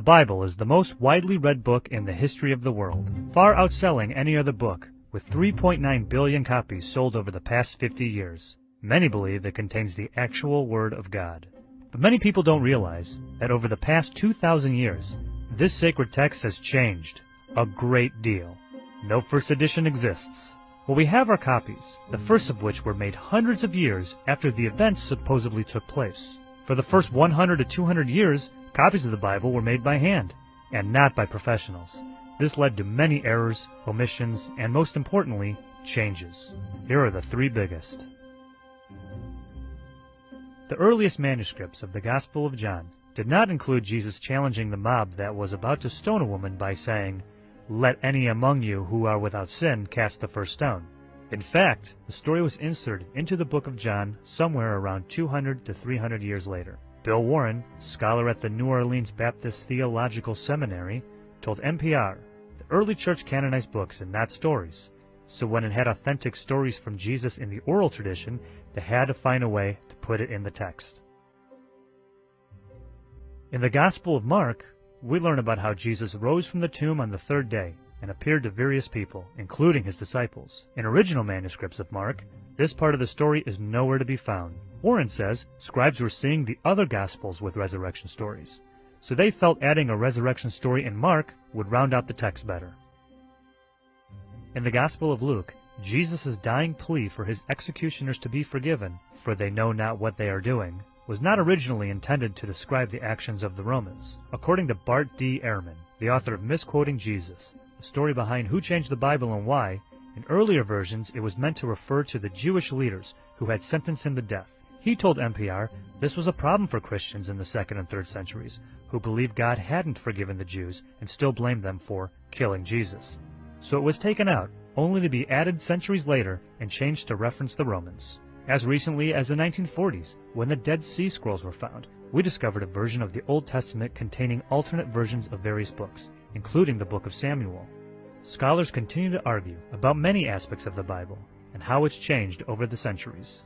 The Bible is the most widely read book in the history of the world, far outselling any other book, with 3.9 billion copies sold over the past 50 years. Many believe it contains the actual Word of God. But many people don't realize that over the past 2,000 years, this sacred text has changed a great deal. No first edition exists. Well, we have our copies, the first of which were made hundreds of years after the events supposedly took place. For the first 100 to 200 years, copies of the Bible were made by hand, and not by professionals. This led to many errors, omissions, and most importantly, changes. Here are the three biggest. The earliest manuscripts of the Gospel of John did not include Jesus challenging the mob that was about to stone a woman by saying, "Let any among you who are without sin cast the first stone." In fact, the story was inserted into the book of John somewhere around 200 to 300 years later. Bill Warren, scholar at the New Orleans Baptist Theological Seminary, told NPR, "The early church canonized books and not stories. So when it had authentic stories from Jesus in the oral tradition, they had to find a way to put it in the text." In the Gospel of Mark, we learn about how Jesus rose from the tomb on the third day and appeared to various people, including his disciples. In original manuscripts of Mark, this part of the story is nowhere to be found. Warren says scribes were seeing the other Gospels with resurrection stories, so they felt adding a resurrection story in Mark would round out the text better. In the Gospel of Luke, Jesus' dying plea for his executioners to be forgiven, for they know not what they are doing, was not originally intended to describe the actions of the Romans. According to Bart D. Ehrman, the author of Misquoting Jesus, the story behind who changed the Bible and why, in earlier versions it was meant to refer to the Jewish leaders who had sentenced him to death. He told NPR this was a problem for Christians in the 2nd and 3rd centuries, who believed God hadn't forgiven the Jews and still blamed them for killing Jesus. So it was taken out, only to be added centuries later and changed to reference the Romans. As recently as the 1940s, when the Dead Sea Scrolls were found, we discovered a version of the Old Testament containing alternate versions of various books, including the Book of Samuel. Scholars continue to argue about many aspects of the Bible and how it's changed over the centuries.